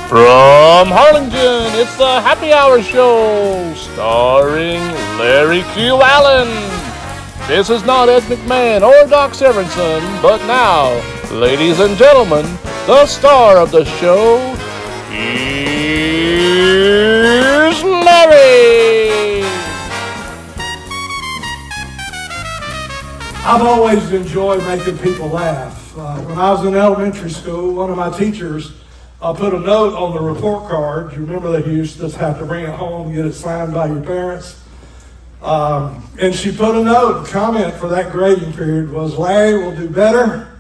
From Harlingen, it's the Happy Hour Show, starring Larry Q. Allen. This is not Ed McMahon or Doc Severinsen, but now, ladies and gentlemen, the star of the show, here's Larry. I've always enjoyed making people laugh. When I was in elementary school, one of my teachers put a note on the report card. You remember they used to have to bring it home and get it signed by your parents. And she put a note, comment for that grading period was, Larry will do better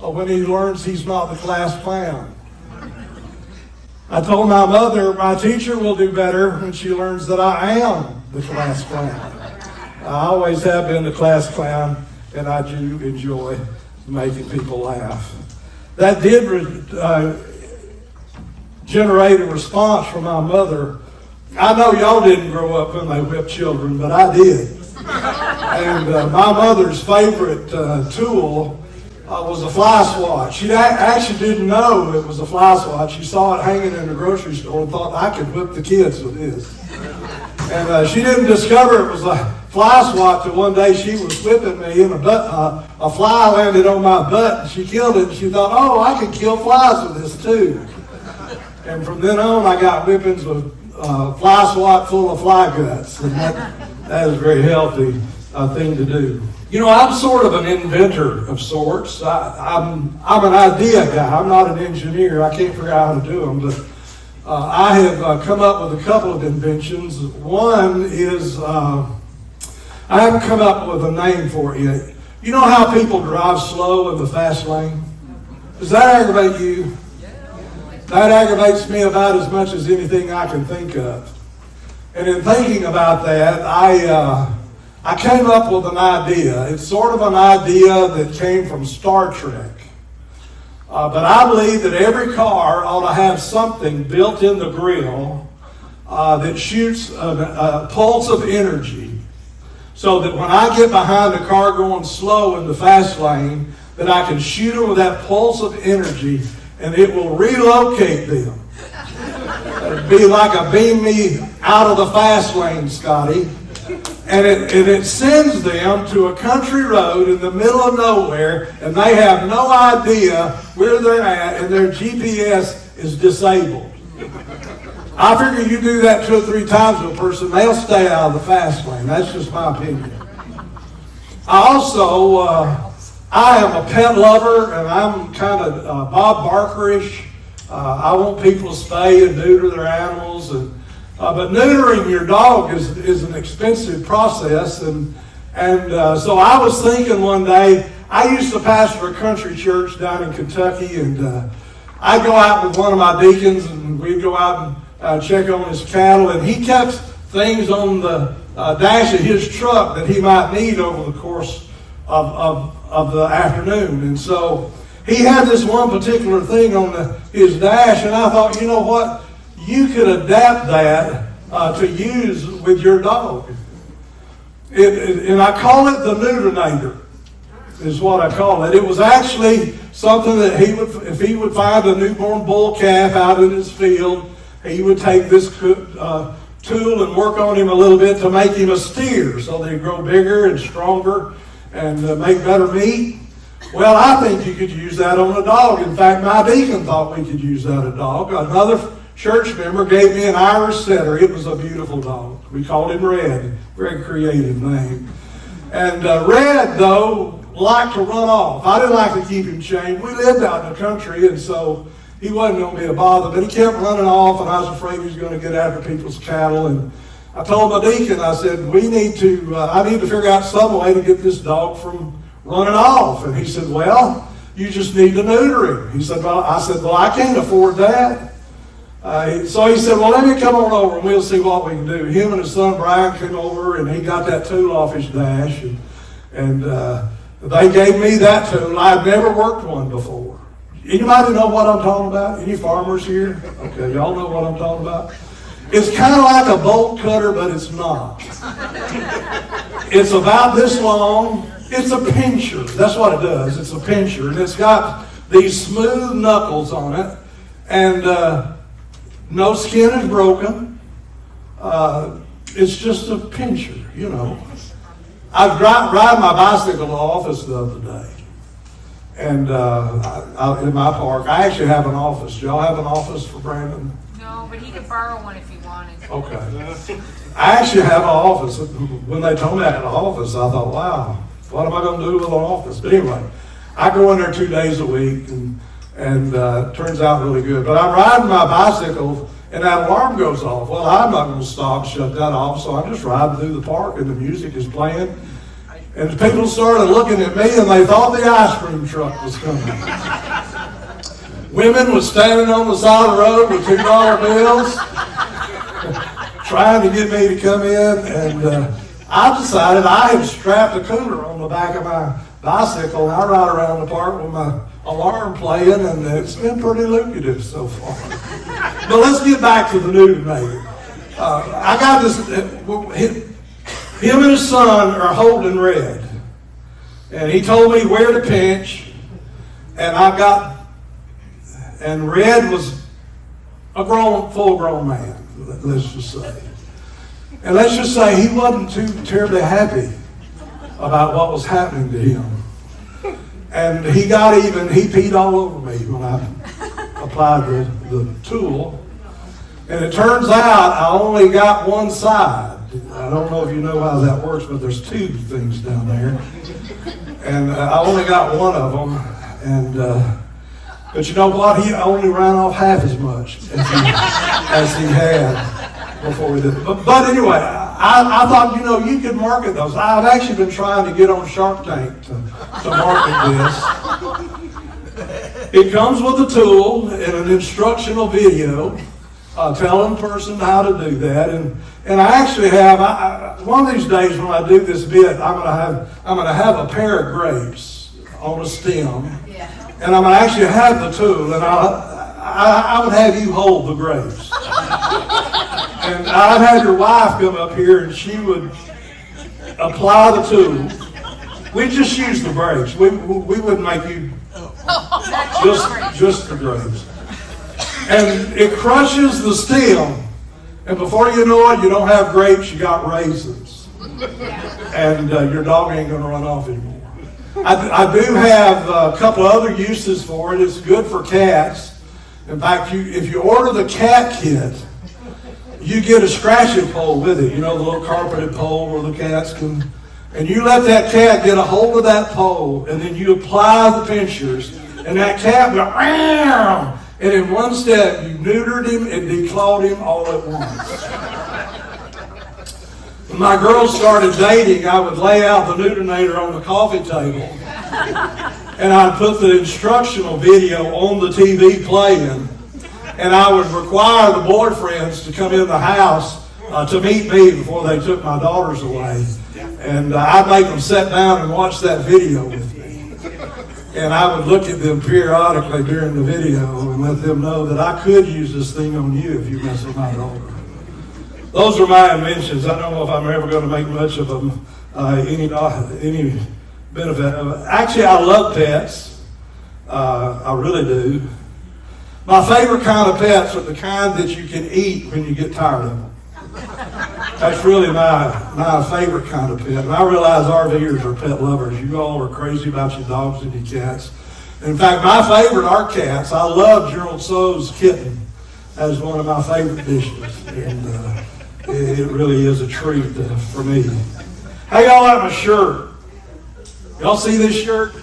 when he learns he's not the class clown. I told my mother, my teacher will do better when she learns that I am the class clown. I always have been the class clown, and I do enjoy making people laugh. That did generate a response from my mother. I know y'all didn't grow up when they whipped children, but I did. And my mother's favorite tool was a fly swat. She actually didn't know it was a fly swat. She saw it hanging in the grocery store and thought, I could whip the kids with this. And she didn't discover it was a fly swat till one day she was whipping me and a fly landed on my butt and she killed it and she thought, oh, I can kill flies with this too. And from then on I got whippings with fly swat full of fly guts. And that is a very healthy thing to do. You know, I'm sort of an inventor of sorts. I'm an idea guy. I'm not an engineer. I can't figure out how to do them, but I have come up with a couple of inventions. One is, I haven't come up with a name for it yet. You know how people drive slow in the fast lane? Does that aggravate you? That aggravates me about as much as anything I can think of. And in thinking about that, I came up with an idea. It's sort of an idea that came from Star Trek. But I believe that every car ought to have something built in the grill that shoots a pulse of energy so that when I get behind a car going slow in the fast lane, that I can shoot them with that pulse of energy and it will relocate them. It'll be like a beam me out of the fast lane, Scotty. And it sends them to a country road in the middle of nowhere, and they have no idea where they're at, and their GPS is disabled. I figure you do that 2 or 3 times to a person, they'll stay out of the fast lane. That's just my opinion. I also, I am a pet lover, and I'm kind of Bob Barker-ish. I want people to spay and neuter their animals, but neutering your dog is an expensive process, and so I was thinking one day, I used to pastor a country church down in Kentucky, and I'd go out with one of my deacons, and we'd go out and check on his cattle, and he kept things on the dash of his truck that he might need over the course of the afternoon. And so he had this one particular thing on his dash, and I thought, you know what? You could adapt that to use with your dog. And I call it the neuterinator, is what I call it. It was actually something that he would, if he would find a newborn bull calf out in his field, he would take this tool and work on him a little bit to make him a steer so that he'd grow bigger and stronger and make better meat. Well, I think you could use that on a dog. In fact, my deacon thought we could use that on a dog. Another church member gave me an Irish setter. It was a beautiful dog. We called him Red. Very creative name. And Red, though, liked to run off. I didn't like to keep him chained. We lived out in the country, and so he wasn't going to be a bother, but he kept running off, and I was afraid he was going to get after people's cattle. And I told my deacon, I said, I need to figure out some way to get this dog from running off. And he said, well, you just need to neuter him. He said, I said, I can't afford that. So he said, well, let me come on over and we'll see what we can do. Him and his son Brian came over and he got that tool off his dash, and they gave me that tool. I've never worked one before. Anybody know what I'm talking about? Any farmers here? Okay, y'all know what I'm talking about? It's kind of like a bolt cutter, but it's not. It's about this long. It's a pincher. That's what it does. It's a pincher. And it's got these smooth knuckles on it. And No skin is broken. It's just a pincher, you know. I was riding my bicycle to the office the other day. And in my park, I actually have an office. Do y'all have an office for Brandon? No, but he could borrow one if he wanted. Okay. I actually have an office. When they told me I had an office, I thought, wow, what am I going to do with an office? But anyway, I go in there 2 days a week, and it turns out really good. But I'm riding my bicycle, and that alarm goes off. Well, I'm not going to stop, shut that off, so I'm just riding through the park, and the music is playing. And people started looking at me, and they thought the ice cream truck was coming. Women was standing on the side of the road with $2 bills, trying to get me to come in. And I decided I had strapped a cooler on the back of my bicycle, and I ride around the park with my alarm playing, and it's been pretty lucrative so far. But let's get back to the Newtonator. I got this. Him and his son are holding Red, and he told me where to pinch, and and Red was a full-grown man, let's just say. And let's just say he wasn't too terribly happy about what was happening to him. And he peed all over me when I applied the tool. And it turns out I only got one side. I don't know if you know how that works, but there's two things down there. And I only got one of them. And but you know what? He only ran off half as much as he had before we did it. But anyway, I thought, you could market those. I've actually been trying to get on Shark Tank to market this. It comes with a tool and an instructional video telling the person how to do that. And I actually have, one of these days when I do this bit, I'm gonna have a pair of grapes on a stem. Yeah. And I'm going to actually have the tool, and I would have you hold the grapes. And I'd have your wife come up here, and she would apply the tool. We'd just use the grapes. We wouldn't make you just the grapes. And it crushes the stem, and before you know it, you don't have grapes, you got raisins. And your dog ain't going to run off anymore. I do have a couple other uses for it. It's good for cats. In fact, if you order the cat kit, you get a scratching pole with it. You know, the little carpeted pole where the cats can... And you let that cat get a hold of that pole, and then you apply the pinchers, and that cat will... Meow! And in one step, you neutered him and declawed him all at once. When my girls started dating, I would lay out the Newtonator on the coffee table, and I'd put the instructional video on the TV playing, and I would require the boyfriends to come in the house to meet me before they took my daughters away. And I'd make them sit down and watch that video with me. And I would look at them periodically during the video and let them know that I could use this thing on you if you mess with my daughter. Those are my inventions. I don't know if I'm ever going to make much of them, any benefit of it. Actually, I love pets. I really do. My favorite kind of pets are the kind that you can eat when you get tired of them. That's really my favorite kind of pet. And I realize RVers are pet lovers. You all are crazy about your dogs and your cats. In fact, my favorite are cats. I love Gerald So's kitten as one of my favorite dishes. And it really is a treat for me. How y'all like my shirt? Y'all see this shirt?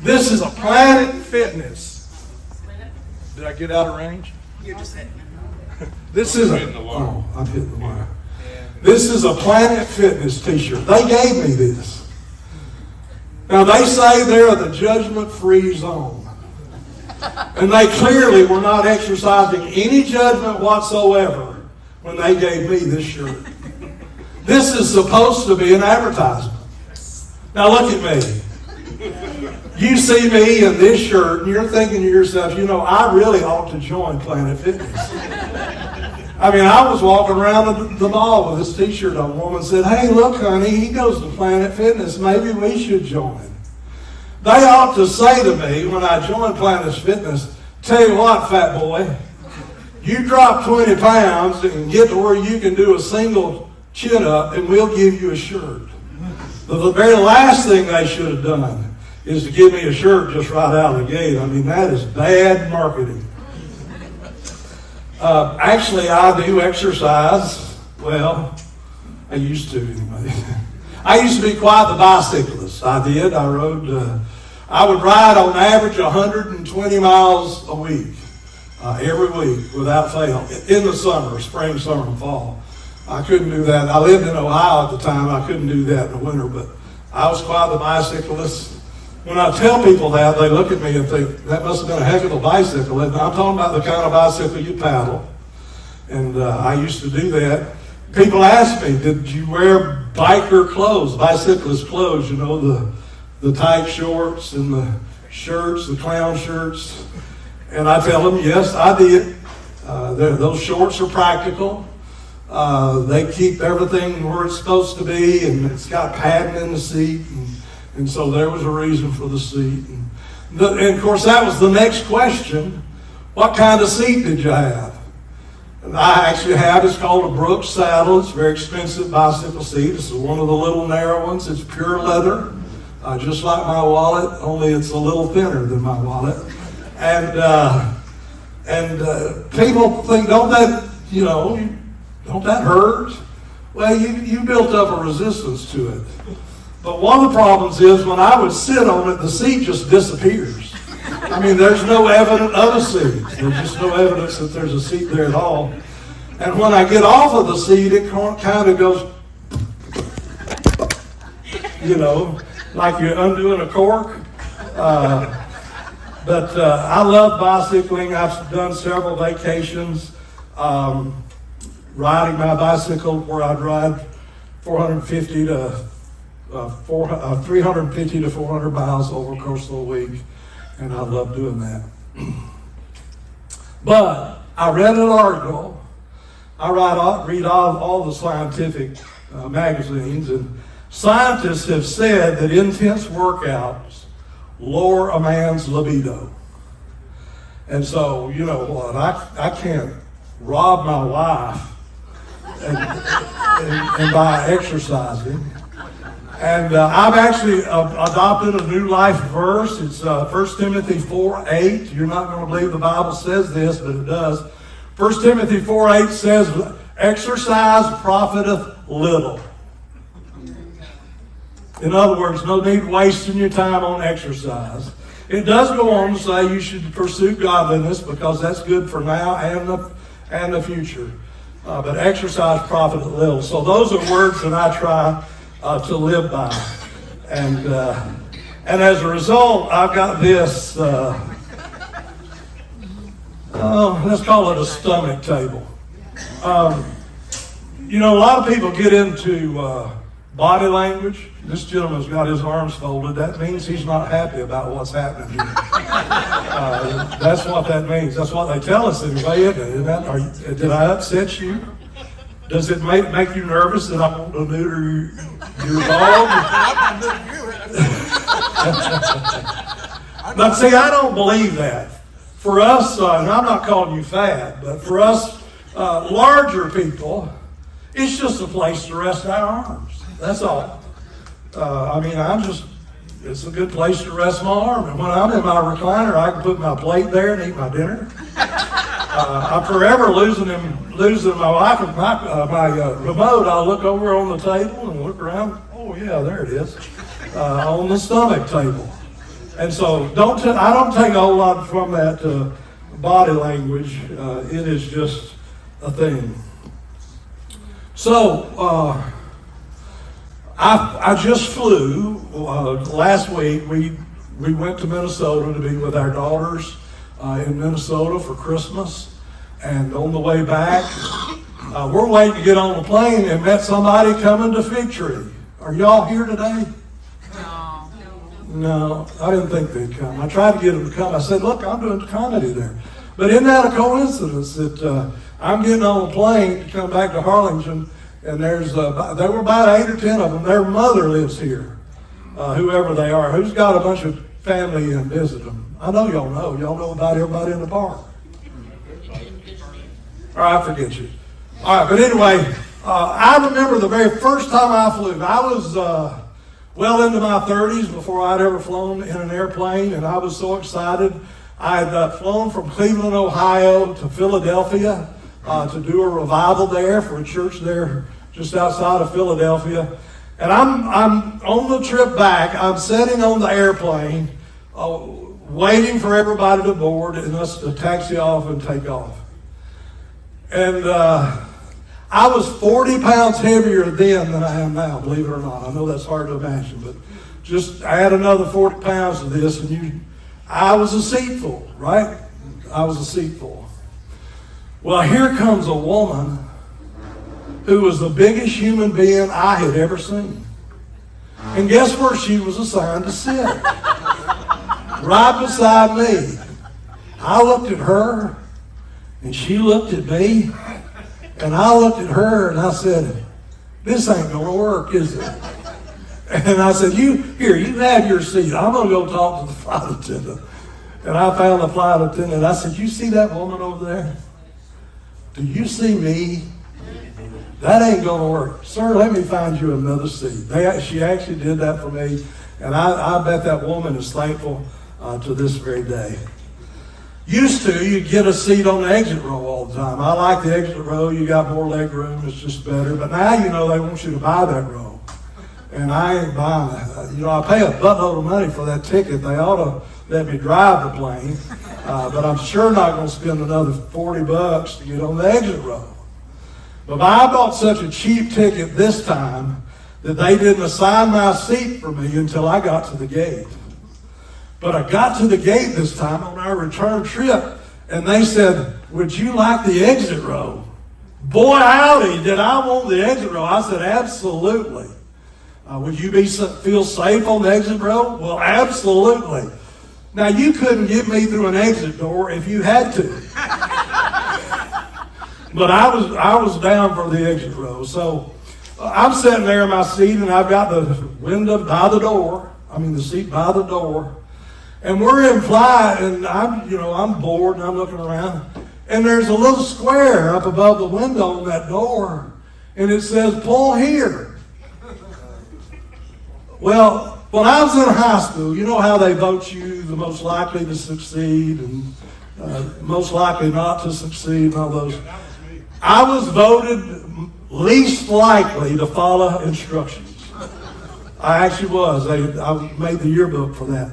This is a Planet Fitness. Did I get out of range? You're just hitting. This is I'm hitting the wire. This is a Planet Fitness t-shirt. They gave me this. Now they say they're the judgment-free zone. And they clearly were not exercising any judgment whatsoever when they gave me this shirt. This is supposed to be an advertisement. Now look at me. You see me in this shirt and you're thinking to yourself, I really ought to join Planet Fitness. I mean, I was walking around the mall with this t-shirt on. A woman said, "Hey, look, honey, he goes to Planet Fitness. Maybe we should join." They ought to say to me when I join Planet Fitness, "Tell you what, fat boy, You drop 20 pounds and get to where you can do a single chin-up, and we'll give you a shirt. But the very last thing they should have done is to give me a shirt just right out of the gate. I mean, that is bad marketing. Actually, I do exercise. Well, I used to anyway. I used to be quite the bicyclist. I did. I rode. I would ride on average 120 miles a week, every week without fail. In the summer, spring, summer, and fall. I couldn't do that. I lived in Ohio at the time. I couldn't do that in the winter, but I was quite the bicyclist. When I tell people that, they look at me and think, that must have been a heck of a bicycle. And I'm talking about the kind of bicycle you paddle. And I used to do that. People ask me, did you wear biker clothes, bicyclist clothes, you know, the tight shorts and the shirts, the clown shirts? And I tell them, yes, I did. Those shorts are practical. They keep everything where it's supposed to be, and it's got padding in the seat. And so there was a reason for the seat. And of course, that was the next question. What kind of seat did you have? And I actually have, it's called a Brooks saddle. It's a very expensive bicycle seat. It's one of the little narrow ones. It's pure leather, just like my wallet, only it's a little thinner than my wallet. And people think, don't that hurt? Well, you built up a resistance to it. But one of the problems is when I would sit on it, the seat just disappears. I mean, there's no evidence of a seat. There's just no evidence that there's a seat there at all. And when I get off of the seat, it kind of goes, like you're undoing a cork. But I love bicycling. I've done several vacations riding my bicycle where I'd ride 350 to 400 miles over the course of a week, and I love doing that. But I read an article. I read all the scientific magazines, and scientists have said that intense workouts lower a man's libido. And so, you know what, I can't rob my wife and by exercising. And I've actually adopted a new life verse. It's 1 Timothy 4:8. You're not going to believe the Bible says this, but it does. 1 Timothy 4:8 says, exercise profiteth little. In other words, no need wasting your time on exercise. It does go on to say you should pursue godliness because that's good for now and the future. But exercise profiteth little. So those are words that I try to live by. And as a result, I've got this, let's call it a stomach table. A lot of people get into body language. This gentleman's got his arms folded. That means he's not happy about what's happening here. That's what that means. That's what they tell us anyway, isn't it? Did I upset you? Does it make you nervous that I want to neuter your dog? But see, I don't believe that. For us, and I'm not calling you fat, but for us larger people, it's just a place to rest our arms. That's all. It's a good place to rest my arm. And when I'm in my recliner, I can put my plate there and eat my dinner. I'm forever losing my wife and my remote. I'll look over on the table and look around. Oh yeah, there it is, on the stomach table. And so I don't take a whole lot from that body language. It is just a thing. So I just flew last week. We went to Minnesota to be with our daughters in Minnesota for Christmas, and on the way back, we're waiting to get on the plane and met somebody coming to Fig Tree. Are y'all here today? No, I didn't think they'd come. I tried to get them to come. I said, look, I'm doing comedy there. But isn't that a coincidence that I'm getting on a plane to come back to Harlingen, and there were about 8 or 10 of them. Their mother lives here, whoever they are, who's got a bunch of family and visit them. I know y'all know. Y'all know about everybody in the park. All right, forget you. All right, but anyway, I remember the very first time I flew. I was well into my 30s before I'd ever flown in an airplane, and I was so excited. I had flown from Cleveland, Ohio to Philadelphia to do a revival there for a church there just outside of Philadelphia. And I'm on the trip back. I'm sitting on the airplane waiting for everybody to board and us to taxi off and take off. And I was 40 pounds heavier then than I am now, believe it or not. I know that's hard to imagine, but just add another 40 pounds to this and I was a seatful, right? I was a seatful. Well, here comes a woman who was the biggest human being I had ever seen. And guess where she was assigned to sit? Right beside me. I looked at her, and she looked at me, and I looked at her, and I said, this ain't going to work, is it? And I said, you have your seat. I'm going to go talk to the flight attendant. And I found the flight attendant. I said, you see that woman over there? Do you see me? That ain't going to work. Sir, let me find you another seat. She actually did that for me, and I bet that woman is thankful to this very day. Used to, you get a seat on the exit row all the time. I like the exit row. You got more leg room. It's just better. But now, they want you to buy that row. And I ain't buying that. I pay a buttload of money for that ticket. They ought to let me drive the plane. But I'm sure not going to spend another $40 to get on the exit row. But I bought such a cheap ticket this time that they didn't assign my seat for me until I got to the gate. But I got to the gate this time on our return trip, and they said, would you like the exit row? Boy, howdy, did I want the exit row. I said, absolutely. Would you feel safe on the exit row? Well, absolutely. Now, you couldn't get me through an exit door if you had to. But I was down for the exit row. So I'm sitting there in my seat, and I've got the window by the door. The seat by the door. And we're in flight, and I'm bored, and I'm looking around. And there's a little square up above the window on that door, and it says, pull here. Well, when I was in high school, you know how they vote you the most likely to succeed and most likely not to succeed and all those. I was voted least likely to follow instructions. I actually was. I made the yearbook for that.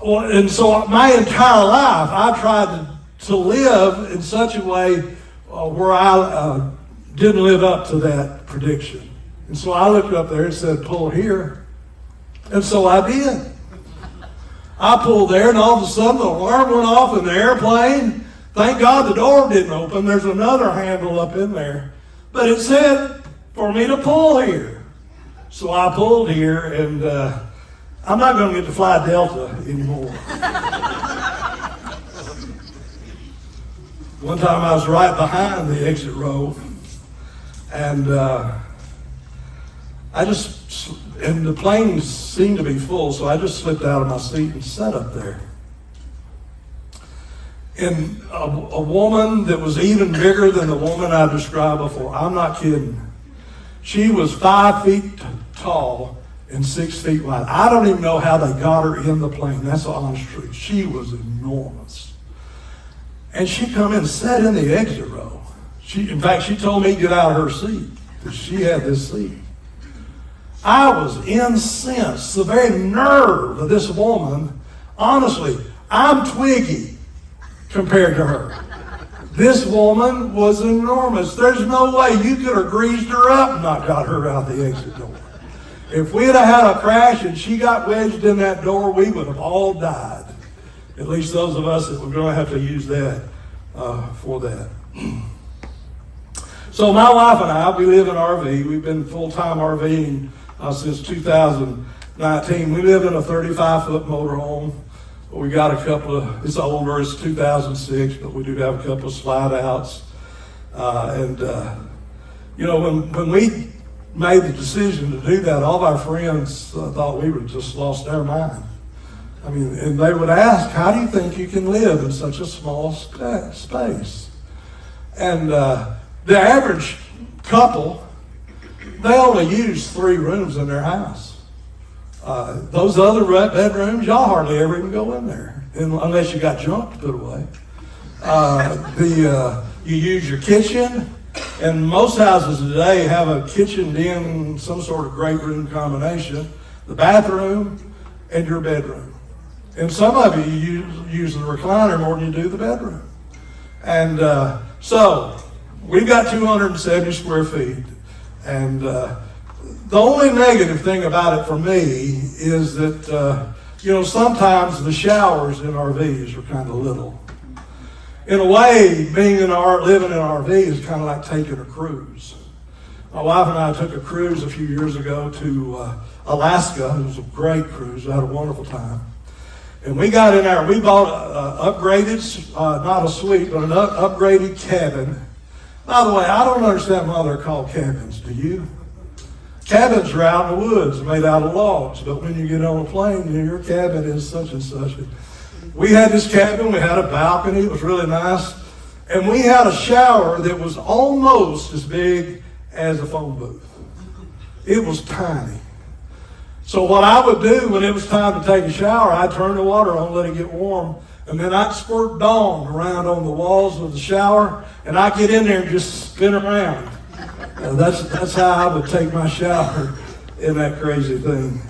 Well, and so my entire life, I tried to live in such a way where I didn't live up to that prediction. And so I looked up there and said, pull here. And so I did. I pulled there, and all of a sudden the alarm went off in the airplane. Thank God the door didn't open. There's another handle up in there. But it said for me to pull here. So I pulled here, and I'm not going to get to fly Delta anymore. One time I was right behind the exit row, and and the plane seemed to be full, so I just slipped out of my seat and sat up there. And a woman that was even bigger than the woman I described before, I'm not kidding. She was 5 feet tall and 6 feet wide. I don't even know how they got her in the plane. That's the honest truth. She was enormous. And she come in and sat in the exit row. In fact, she told me to get out of her seat because she had this seat. I was incensed. The very nerve of this woman, honestly, I'm twiggy compared to her. This woman was enormous. There's no way you could have greased her up and not got her out the exit door. If we'd have had a crash and she got wedged in that door, we would have all died. At least those of us that were going to have to use that for that. So my wife and I, we live in RV. We've been full-time RVing since 2019. We live in a 35-foot motorhome. We got a couple of, it's older, it's 2006, but we do have a couple of slide outs. When we made the decision to do that, all of our friends thought we were just lost our mind. And they would ask, how do you think you can live in such a small space? And the average couple, they only use 3 rooms in their house. Those other bedrooms, y'all hardly ever even go in there, unless you got junk to put away. You use your kitchen, and most houses today have a kitchen den, some sort of great room combination, the bathroom, and your bedroom. And some of you use the recliner more than you do the bedroom. And so we've got 270 square feet. And the only negative thing about it for me is that, sometimes the showers in RVs are kind of little. In a way, living in an RV is kind of like taking a cruise. My wife and I took a cruise a few years ago to Alaska. It was a great cruise. We had a wonderful time. And we got in there. We bought an upgraded, not a suite, but an upgraded cabin. By the way, I don't understand why they're called cabins. Do you? Cabins are out in the woods, made out of logs. But when you get on a plane, your cabin is such and such. We had this cabin. We had a balcony. It was really nice. And we had a shower that was almost as big as a phone booth. It was tiny. So what I would do when it was time to take a shower, I'd turn the water on, let it get warm, and then I'd squirt Dawn around on the walls of the shower, and I'd get in there and just spin around. That's how I would take my shower in that crazy thing.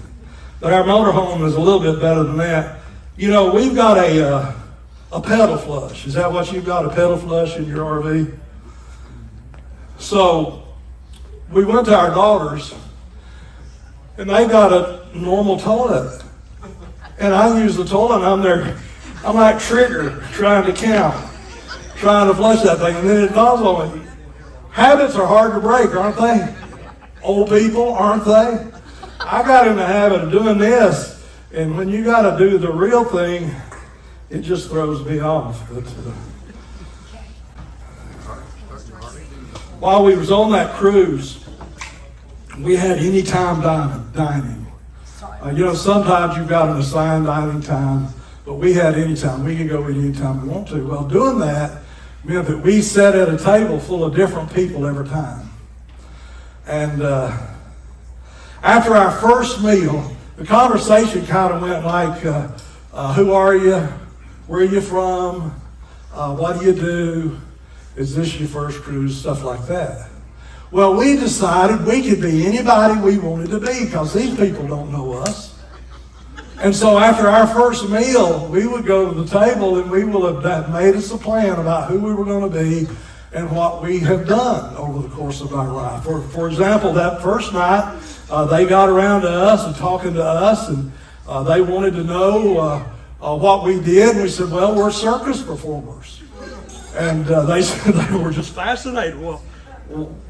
But our motorhome is a little bit better than that. We've got a pedal flush. Is that what you've got, a pedal flush in your RV? So we went to our daughter's, and they got a normal toilet. And I use the toilet, and I'm like Trigger, trying to count, trying to flush that thing. And then it dawns on me, habits are hard to break, aren't they? Old people, aren't they? I got in the habit of doing this, and when you got to do the real thing, it just throws me off. But, while we was on that cruise, we had anytime dining. Sometimes you've got an assigned dining time, but we had anytime. We could go anytime we want to. Well, doing that meant that we sat at a table full of different people every time. And after our first meal, the conversation kind of went like, who are you? Where are you from? What do you do? Is this your first cruise? Stuff like that. Well, we decided we could be anybody we wanted to be because these people don't know us. And so after our first meal, we would go to the table and we will have made us a plan about who we were going to be and what we have done over the course of our life. For example, that first night, they got around to us and talking to us, and they wanted to know what we did. And we said, well, we're circus performers. And they said they were just fascinated. Well,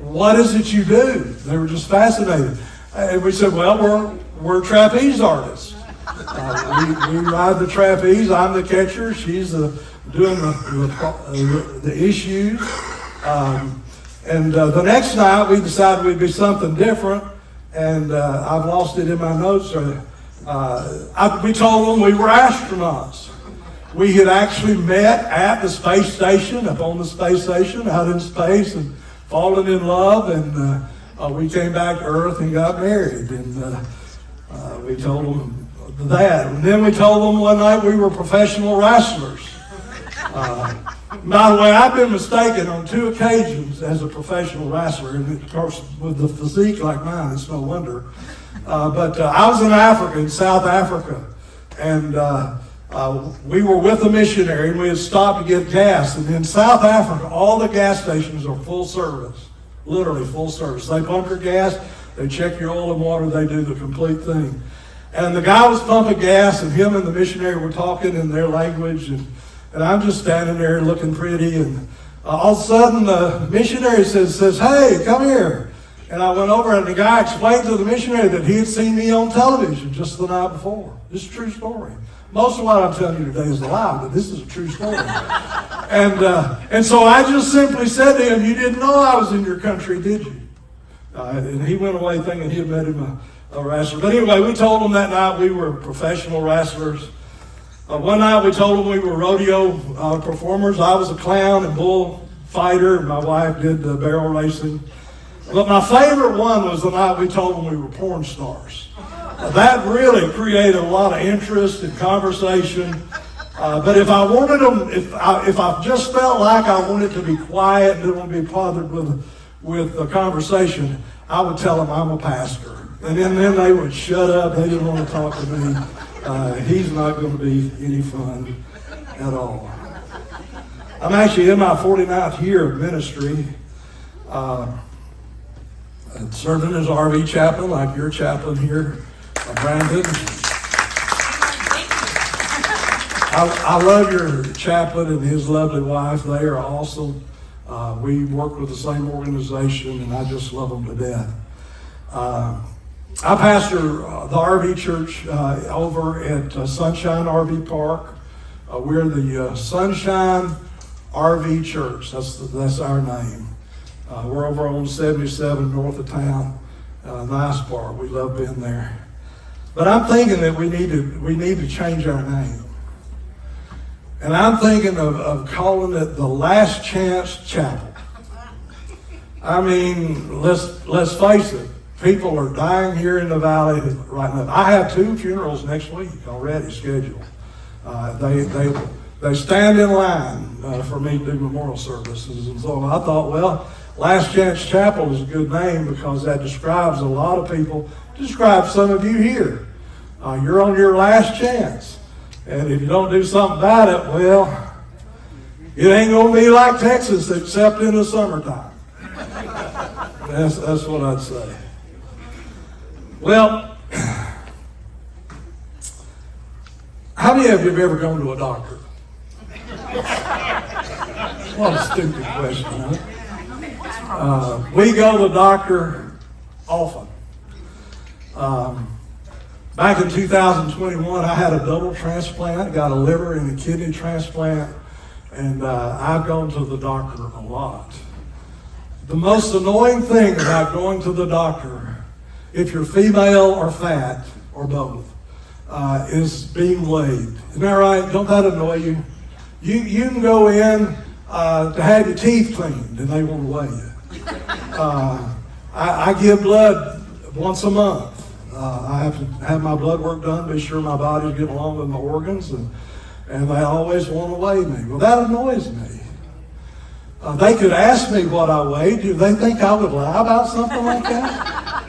what is it you do? They were just fascinated. And we said, well, we're trapeze artists. We ride the trapeze. I'm the catcher. She's doing the issues. And the next night, we decided we'd be something different. And I've lost it in my notes. We told them we were astronauts. We had actually met at the space station, up on the space station, out in space, and fallen in love, and we came back to Earth and got married. And we told them that. And then we told them one night we were professional wrestlers. By the way, I've been mistaken on 2 occasions as a professional wrestler. And of course, with the physique like mine, it's no wonder. But I was in Africa, in South Africa, and we were with a missionary, and we had stopped to get gas. And in South Africa, all the gas stations are full service, literally full service. They pump your gas, they check your oil and water, they do the complete thing. And the guy was pumping gas, and him and the missionary were talking in their language, and I'm just standing there looking pretty, and all of a sudden the missionary says, hey, come here. And I went over, and the guy explained to the missionary that he had seen me on television just the night before. This is a true story. Most of what I'm telling you today is a lie, but this is a true story. And so I just simply said to him, you didn't know I was in your country, did you? And he went away thinking he had met him a wrestler. But anyway, we told him that night we were professional wrestlers. One night we told him we were rodeo performers. I was a clown and bull fighter. My wife did the barrel racing. But my favorite one was the night we told them we were porn stars. That really created a lot of interest and conversation. But if I wanted them, if I just felt like I wanted to be quiet and didn't want to be bothered with the conversation, I would tell them I'm a pastor. And then they would shut up. They didn't want to talk to me. He's not going to be any fun at all. I'm actually in my 49th year of ministry. Serving as RV chaplain, like your chaplain here, Brandon. I love your chaplain and his lovely wife. They are awesome. We work with the same organization, and I just love them to death. I pastor the RV church over at Sunshine RV Park. We're the Sunshine RV Church. That's our name. We're over on 77 north of town. Nice part. We love being there. But I'm thinking that we need to change our name. And I'm thinking of calling it the Last Chance Chapel. I mean, let's face it. People are dying here in the valley right now. I have 2 funerals next week already scheduled. They stand in line for me to do memorial services. And so I thought, well, Last Chance Chapel is a good name because that describes a lot of people, describes some of you here. You're on your last chance. And if you don't do something about it, well, it ain't going to be like Texas except in the summertime. That's what I'd say. Well, how many of you have ever gone to a doctor? What a stupid question, huh? We go to the doctor often. Back in 2021, I had a double transplant, got a liver and a kidney transplant, and I've gone to the doctor a lot. The most annoying thing about going to the doctor, if you're female or fat or both, is being weighed. Isn't that right? Don't that annoy you? You can go in to have your teeth cleaned and they want to weigh you. I give blood once a month. I have to have my blood work done, be sure my body's getting along with my organs, and they always want to weigh me. Well, that annoys me. They could ask me what I weigh. Do they think I would lie about something like that?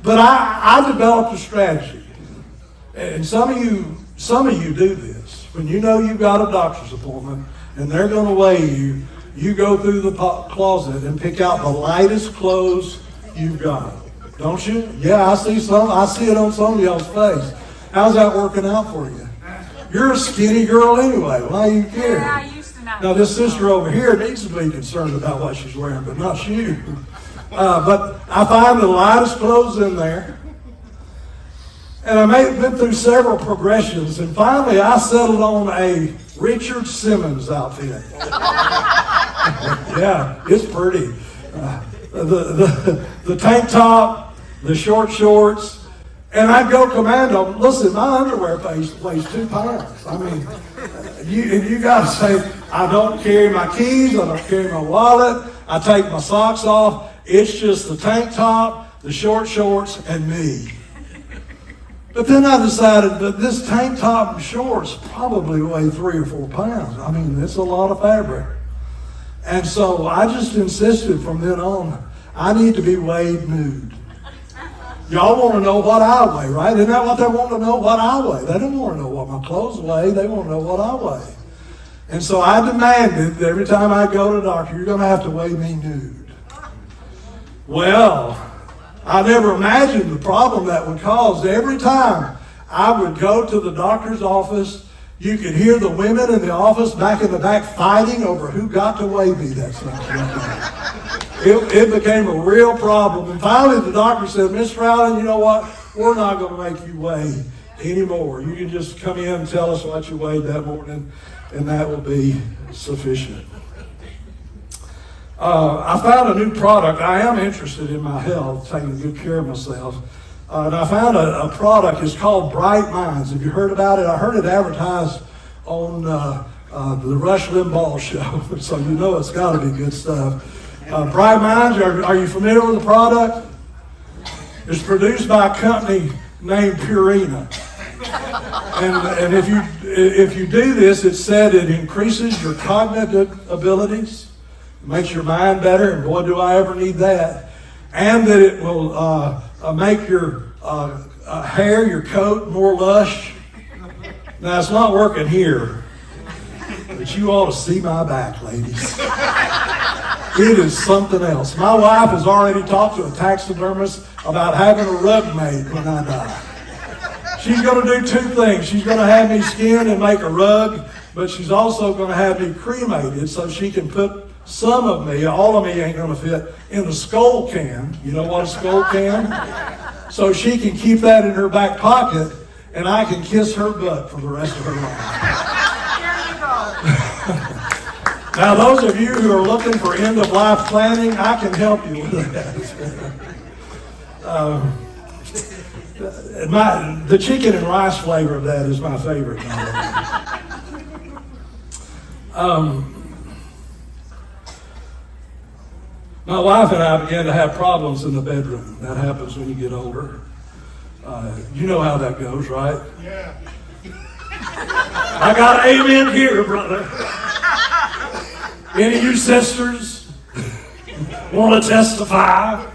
But I developed a strategy. And some of you do this. When you know you've got a doctor's appointment and they're going to weigh you, you go through the closet and pick out the lightest clothes you've got. Don't you? Yeah, I see it on some of y'all's face. How's that working out for you? You're a skinny girl anyway. Why do you care? Yeah, I used to not. Now, this sister over here needs to be concerned about what she's wearing, but not you. But I find the lightest clothes in there. And I been through several progressions, and finally I settled on a Richard Simmons outfit. Yeah, it's pretty. The tank top, the short shorts, and I'd go commando. Listen, my underwear weighs 2 pounds. I mean, you got to say, I don't carry my keys, I don't carry my wallet, I take my socks off. It's just the tank top, the short shorts, and me. But then I decided that this tank top and shorts probably weigh 3 or 4 pounds. I mean, it's a lot of fabric. And so I just insisted from then on, I need to be weighed nude. Y'all want to know what I weigh, right? Isn't that what they want to know? What I weigh. They don't want to know what my clothes weigh. They want to know what I weigh. And so I demanded that every time I go to the doctor, you're going to have to weigh me nude. Well, I never imagined the problem that would cause. Every time I would go to the doctor's office, you could hear the women in the office back in the back fighting over who got to weigh me that Sunday. It became a real problem. And finally the doctor said, Mr. Allen, you know what? We're not going to make you weigh anymore. You can just come in and tell us what you weighed that morning, and that will be sufficient. I found a new product. I am interested in my health, taking good care of myself. And I found a product. It's called Bright Minds. Have you heard about it? I heard it advertised on the Rush Limbaugh show. So you know it's got to be good stuff. Bright Minds, are you familiar with the product? It's produced by a company named Purina. And if you do this, it's said it increases your cognitive abilities, makes your mind better, and boy, do I ever need that. And that it will make your hair, your coat more lush. Now, it's not working here, but you ought to see my back, ladies. It is something else. My wife has already talked to a taxidermist about having a rug made when I die. She's going to do two things. She's going to have me skin and make a rug, but she's also going to have me cremated so she can put some of me, all of me ain't going to fit, in a skull can. You know what a skull can? So she can keep that in her back pocket, and I can kiss her butt for the rest of her life. Now, those of you who are looking for end-of-life planning, I can help you with that. The chicken and rice flavor of that is my favorite. My wife and I began to have problems in the bedroom. That happens when you get older. You know how that goes, right? Yeah. I got an amen here, brother. Any of you sisters want to testify?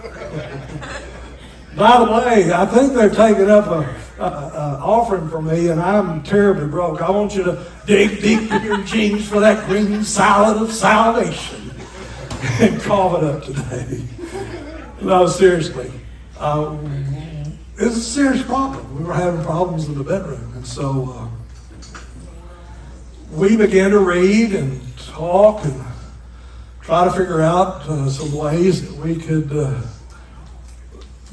By the way, I think they've taken up an offering for me, and I'm terribly broke. I want you to dig deep in your jeans for that green salad of salvation and cough it up today. No, seriously. It's a serious problem. We were having problems in the bedroom, and so we began to read and talk and try to figure out some ways that we could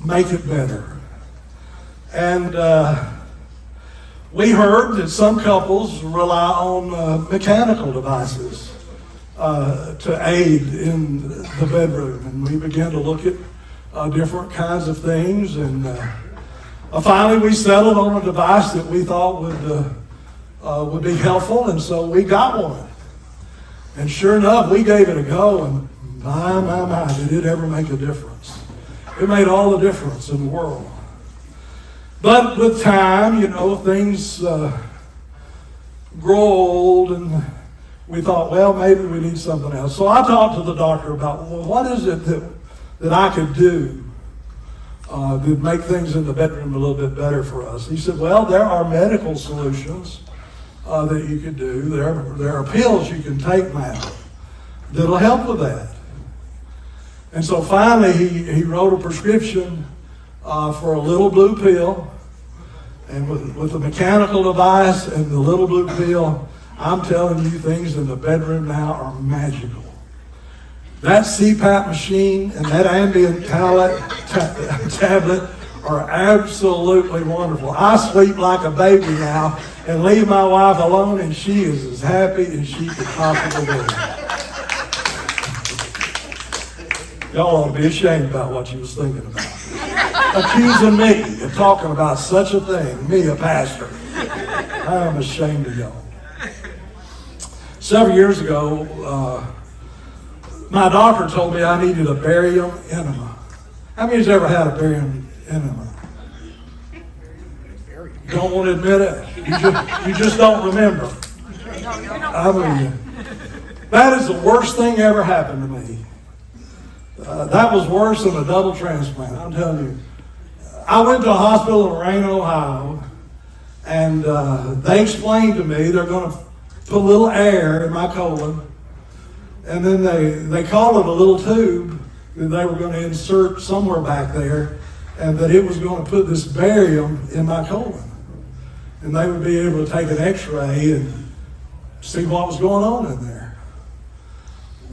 make it better. And we heard that some couples rely on mechanical devices to aid in the bedroom. And we began to look at different kinds of things. And finally we settled on a device that we thought would be helpful. And so we got one. And sure enough, we gave it a go. And my, did it ever make a difference. It made all the difference in the world. But with time, you know, things grow old, and we thought, well, maybe we need something else. So I talked to the doctor about, well, what is it that I could do to make things in the bedroom a little bit better for us? He said, well, there are medical solutions that you could do. There are pills you can take now that'll help with that. And so finally, he wrote a prescription for a little blue pill. And with the mechanical device and the little blue pill, I'm telling you, things in the bedroom now are magical. That CPAP machine and that ambient tablet are absolutely wonderful. I sleep like a baby now and leave my wife alone, and she is as happy as she could possibly be. Y'all ought to be ashamed about what you was thinking about. Accusing me of talking about such a thing, me, a pastor. I am ashamed of y'all. Several years ago, my doctor told me I needed a barium enema. How many has ever had a barium enema? Don't want to admit it? You just don't remember. I mean, that is the worst thing ever happened to me. That was worse than a double transplant, I'm telling you. I went to a hospital in Harlingen, Ohio, and they explained to me they're going to put a little air in my colon, and then they called it a little tube that they were going to insert somewhere back there, and that it was going to put this barium in my colon. And they would be able to take an x-ray and see what was going on in there.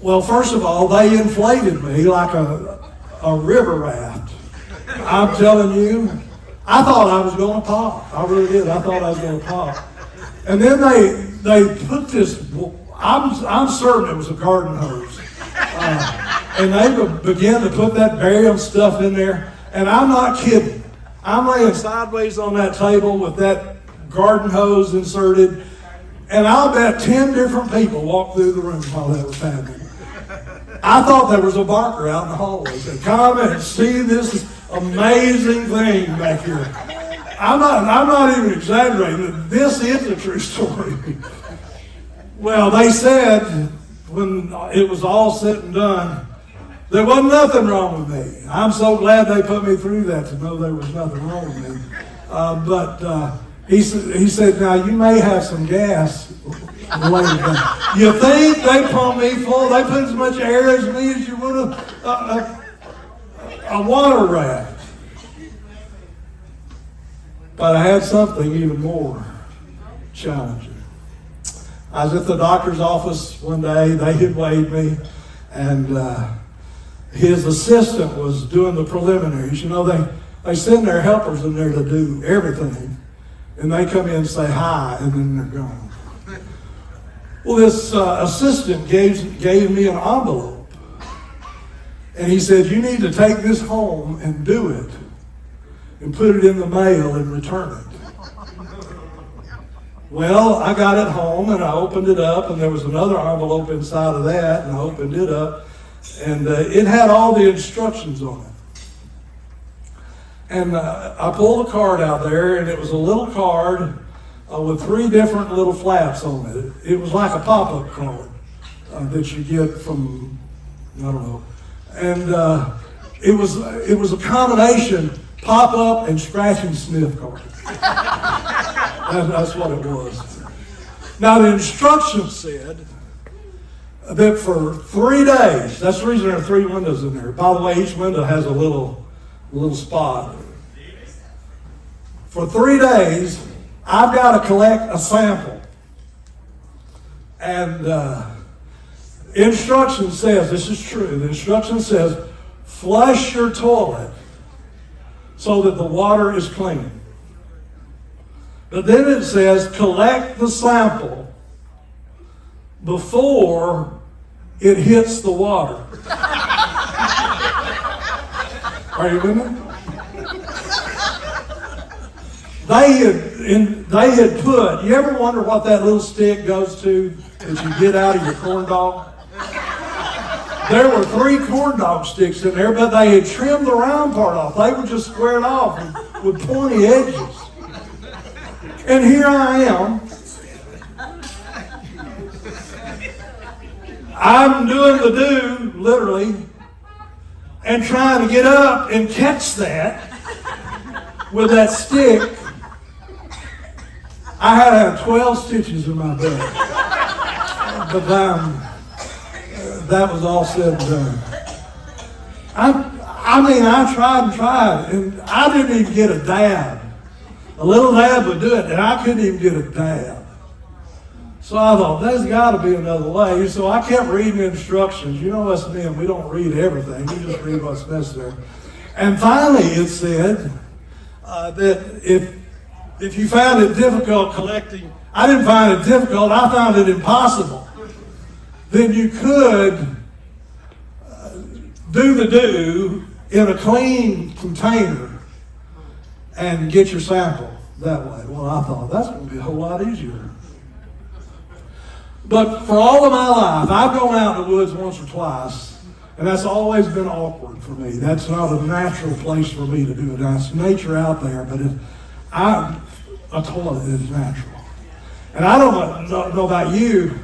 Well, first of all, they inflated me like a river raft. I'm telling you, I thought I was going to pop. I really did. I thought I was going to pop. And then they put this, I'm certain it was a garden hose. And they began to put that barium stuff in there. And I'm not kidding. I'm laying sideways on that table with that garden hose inserted. And I'll bet 10 different people walked through the room while that was happening. I thought there was a barker out in the hallway. Said, come and see this amazing thing back here. I'm not even exaggerating. This is a true story. Well, they said when it was all said and done, there wasn't nothing wrong with me. I'm so glad they put me through that to know there was nothing wrong with me. But he said, now you may have some gas later down. You think they pumped me full? They put as much air as me as you would a water raft. But I had something even more challenging. I was at the doctor's office one day. They had weighed me, and his assistant was doing the preliminaries. You know, they send their helpers in there to do everything, and they come in and say hi, and then they're gone. Well, this assistant gave me an envelope, and he said, you need to take this home and do it, and put it in the mail and return it. Well, I got it home and I opened it up, and there was another envelope inside of that, and I opened it up, and it had all the instructions on it. And I pulled a card out there, and it was a little card with 3 different little flaps on it. It was like a pop-up card that you get from, I don't know. And it was a combination pop-up and scratch and sniff card. That's what it was. Now the instructions said that for 3 days, that's the reason there are 3 windows in there. By the way, each window has a little spot. For 3 days, I've got to collect a sample. And instruction says, this is true, the instruction says, flush your toilet so that the water is clean. But then it says, collect the sample before it hits the water. Are you with me? They had put, you ever wonder what that little stick goes to that you get out of your corn dog? There were 3 corn dog sticks in there, but they had trimmed the round part off. They were just squared off with pointy edges. And here I am. I'm doing the do, literally, and trying to get up and catch that with that stick. I had to have 12 stitches in my back. But that was all said and done. I tried, and I didn't even get a dab. A little dab would do it, and I couldn't even get a dab. So I thought, there's got to be another way. So I kept reading instructions. You know us men, we don't read everything. We just read what's necessary. And finally it said that if you found it difficult collecting, I didn't find it difficult, I found it impossible, then you could do the do in a clean container and get your sample that way. Well, I thought, that's going to be a whole lot easier. But for all of my life, I've gone out in the woods once or twice, and that's always been awkward for me. That's not a natural place for me to do it. Now, it's nature out there, but a toilet is natural. And I don't know about you,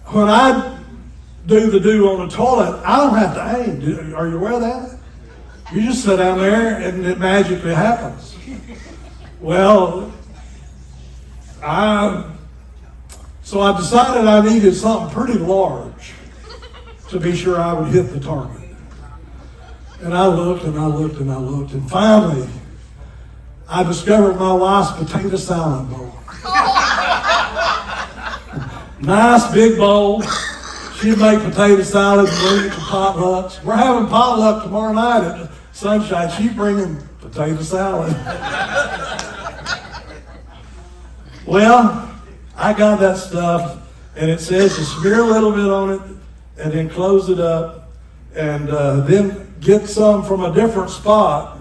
when I do the do on the toilet, I don't have to aim. Are you aware of that? You just sit down there and it magically happens. Well, so I decided I needed something pretty large to be sure I would hit the target. And I looked and I looked and I looked, and finally I discovered my wife's potato salad bowl. Nice big bowl. She'd make potato salad and bring it to potlucks. We're having potluck tomorrow night at Sunshine. She's bringing potato salad. Well, I got that stuff, and it says to smear a little bit on it, and then close it up, and then get some from a different spot,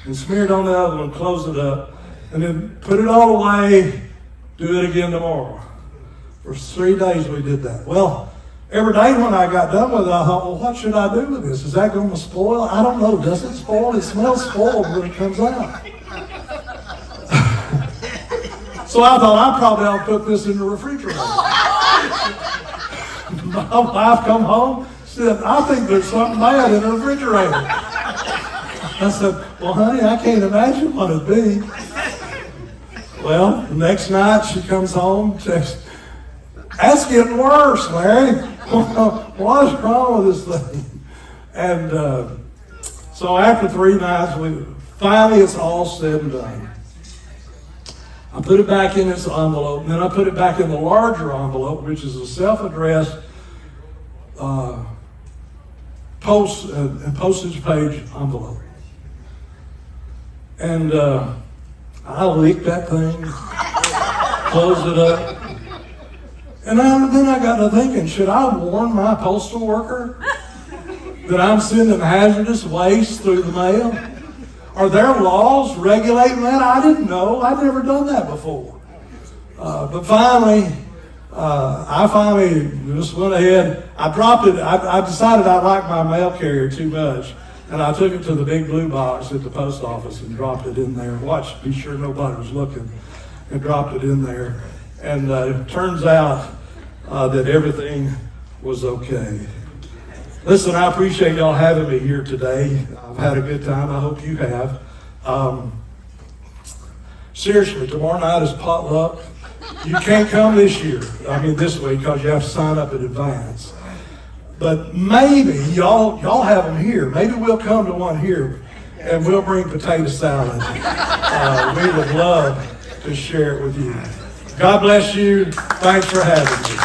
and smear it on the other one, close it up, and then put it all away Do it again tomorrow. For 3 days we did that. Well, every day when I got done with it, I thought, well, what should I do with this? Is that going to spoil? I don't know. Does it spoil? It smells spoiled when it comes out. So I thought, I probably ought to put this in the refrigerator. My wife come home, said, I think there's something bad in the refrigerator. I said, well, honey, I can't imagine what it'd be. Well, the next night she comes home, says, that's getting worse, Larry. What's wrong with this thing? And so after 3 nights, finally it's all said and done. I put it back in this envelope, and then I put it back in the larger envelope, which is a self-addressed postage page envelope. And I leaked that thing, closed it up. And then I got to thinking, should I warn my postal worker that I'm sending hazardous waste through the mail? Are there laws regulating that? I didn't know. I'd never done that before. But finally, I just went ahead. I dropped it. I decided I liked my mail carrier too much. And I took it to the big blue box at the post office and dropped it in there. Be sure nobody was looking, and dropped it in there. And it turns out that everything was okay. Listen, I appreciate y'all having me here today. I've had a good time. I hope you have. Seriously, tomorrow night is potluck. You can't come this week, because you have to sign up in advance. But maybe y'all have them here. Maybe we'll come to one here, and we'll bring potato salad. We would love to share it with you. God bless you. Thanks for having me.